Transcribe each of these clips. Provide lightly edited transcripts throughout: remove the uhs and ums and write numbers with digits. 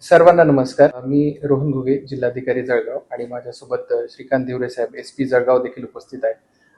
सर्वांना नमस्कार. मी रोहन घुगे, जिल्हाधिकारी जळगाव आणि माझ्यासोबत श्रीकांत दिवरे साहेब SP जळगाव देखील उपस्थित आहेत.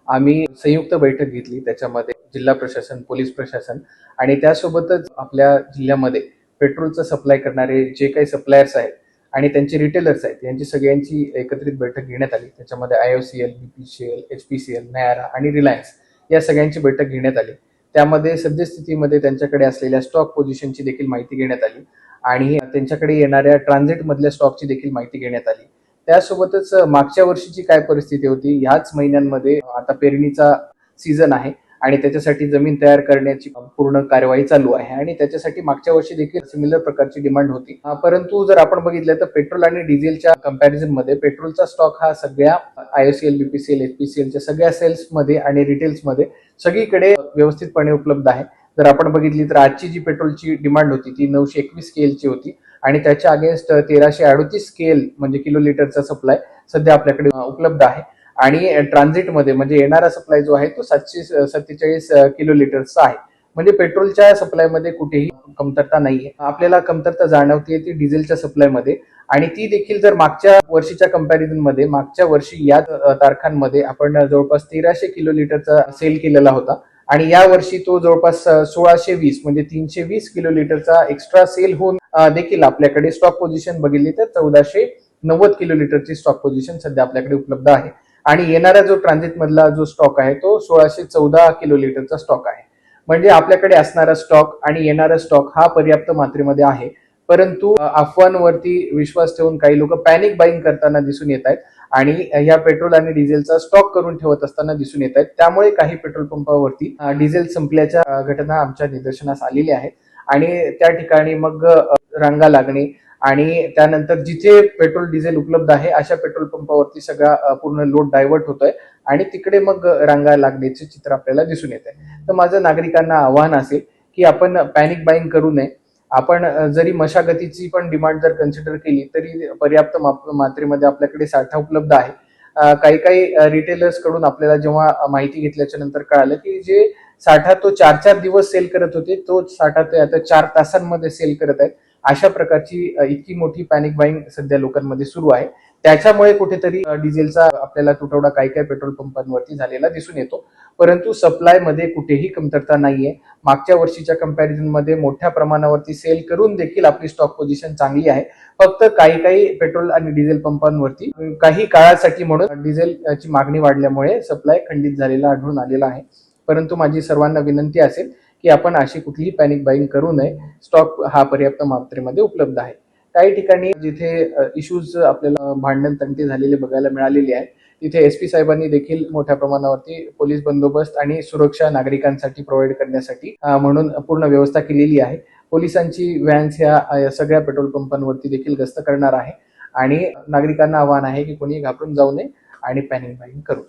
आम्ही संयुक्त बैठक घेतली. त्याच्यामध्ये जिल्हा प्रशासन, पोलीस प्रशासन आणि त्यासोबतच आपल्या जिल्ह्यामध्ये पेट्रोलचं सप्लाय करणारे जे काही सप्लायर्स आहेत आणि त्यांचे रिटेलर्स आहेत यांची सगळ्यांची एकत्रित बैठक घेण्यात आली. त्याच्यामध्ये IOCL, BPCL, HPCL, नयारा आणि रिलायन्स या सगळ्यांची बैठक घेण्यात आली. त्यामध्ये सद्यस्थितीमध्ये त्यांच्याकडे असलेल्या स्टॉक पोझिशनची देखील माहिती घेण्यात आली आणि त्यांच्याकडे येणाऱ्या ट्रान्झिट मधल्या स्टॉकची देखील माहिती घेण्यात आली. त्यासोबतच मागच्या वर्षीची काय परिस्थिती होती, ह्याच महिन्यांमध्ये आता पेरणीचा सीझन आहे आणि त्याच्यासाठी जमीन तयार करण्याची पूर्ण कार्यवाही चालू आहे आणि त्याच्यासाठी मागच्या वर्षी देखील सिमिलर प्रकारची डिमांड होती. परंतु जर आपण बघितलं तर पेट्रोल आणि डिझेलच्या कंपॅरिझन मध्ये पेट्रोलचा स्टॉक हा सगळ्या IOCL, BPCL, HPCLच्या सगळ्या सेल्स मध्ये आणि रिटेल्स मध्ये सगळीकडे व्यवस्थितपणे उपलब्ध आहे. जर आपण बघितली तर आजची जी पेट्रोलची डिमांड होती ती 921 स्केलची होती आणि त्याच्या अगेन्स्ट 1338 स्केल म्हणजे किलो लिटरचा सप्लाय सध्या आपल्याकडे उपलब्ध आहे आणि ट्रान्झिटमध्ये म्हणजे येणारा सप्लाय जो आहे तो 747 किलो लिटरचा आहे. म्हणजे पेट्रोलच्या सप्लायमध्ये कुठेही कमतरता नाहीये. आपल्याला कमतरता जाणवते ती डिझेलच्या सप्लायमध्ये आणि ती देखील जर मागच्या वर्षीच्या कंपॅरिझन मध्ये मागच्या वर्षी या तारखांमध्ये आपण जवळपास 1300 किलो लिटरचा सेल केलेला होता आणि या वर्षी तो जवळपास 1620 म्हणजे 320 किलो लिटरचा एक्स्ट्रा सेल होऊन देखील आपल्याकडे स्टॉक पोझिशन बघितली तर 1490 किलो लिटरची स्टॉक पोझिशन सध्या आपल्याकडे उपलब्ध आहे आणि येणारा जो ट्रान्झिट मधला जो स्टॉक आहे तो 1614 किलो लिटरचा स्टॉक आहे. म्हणजे आपल्याकडे असणारा स्टॉक आणि येणारा स्टॉक हा पर्याप्त मात्रेमध्ये आहे. परंतु अफवांवरती विश्वास ठेवून काही लोक पॅनिक बाईंग करताना दिसून येत आहेत आणि या पेट्रोल आणि डिझेलचा स्टॉक करून ठेवत असताना दिसून येत आहेत. त्यामुळे काही पेट्रोल पंपावरती डिझेल संपल्याच्या घटना आमच्या निदर्शनास आलेल्या आहेत आणि त्या ठिकाणी मग रांगा लागणे आणि त्यानंतर जिथे पेट्रोल डिझेल उपलब्ध आहे अशा पेट्रोल पंपावरती सगळा पूर्ण लोड डायव्हर्ट होतोय आणि तिकडे मग रांगा लागण्याचे चित्र आपल्याला दिसून येत आहे. तर माझं नागरिकांना आव्हान असेल की आपण पॅनिक बाईंग करू नये. आपण जरी मशागतीची पण डिमांड जर कन्सिडर केली तरी पर्याप्त मात्रेमध्ये आपल्याकडे साठा उपलब्ध आहे. काही काही रिटेलर्स कडून आपल्याला जेव्हा माहिती घेतल्याच्या नंतर कळालं की जे साठा तो 4-4 दिवस सेल करत होते तो साठा ते आता 4 तासांमध्ये सेल करत आहेत. अशा प्रकारची इतकी मोठी पॅनिक बाईंग सध्या लोकांमध्ये सुरू आहे. त्याच्यामुळे कुठेतरी डिझेलचा आपल्याला तुटवडा काही काही पेट्रोल पंपांवरती झालेला दिसून येतो. परंतु सप्लाय मध्ये कुठेही कमतरता नाहीये. मागच्या वर्षीच्या कंपॅरिझन मध्ये मोठ्या प्रमाणावरती सेल करून देखील आपली स्टॉक पोझिशन चांगली आहे. फक्त काही काही पेट्रोल आणि डिझेल पंपांवरती काही काळासाठी म्हणून डिझेलची मागणी वाढल्यामुळे सप्लाय खंडित झालेला आढळून आलेला आहे. परंतु माझी सर्वांना विनंती असेल की आपण अशी कुठलीही पॅनिक बाईंग करू नये. स्टॉक हा पर्याप्त मात्रेमध्ये उपलब्ध आहे. काही ठिकाणी जिथे इश्यूज आपल्याला भांडण तंटे झालेले बघायला मिळालेले आहेत तिथे SP साहेबांनी देखील मोठ्या प्रमाणावरती पोलीस बंदोबस्त आणि सुरक्षा नागरिकांसाठी प्रोव्हाइड करण्यासाठी म्हणून पूर्ण व्यवस्था केलेली आहे. पोलिसांची व्हॅन्स ह्या सगळ्या पेट्रोल पंपांवरती देखील गस्त करणार आहे आणि नागरिकांना आवाहन आहे की कोणी घाबरून जाऊ नये आणि पॅनिक बाईंग करू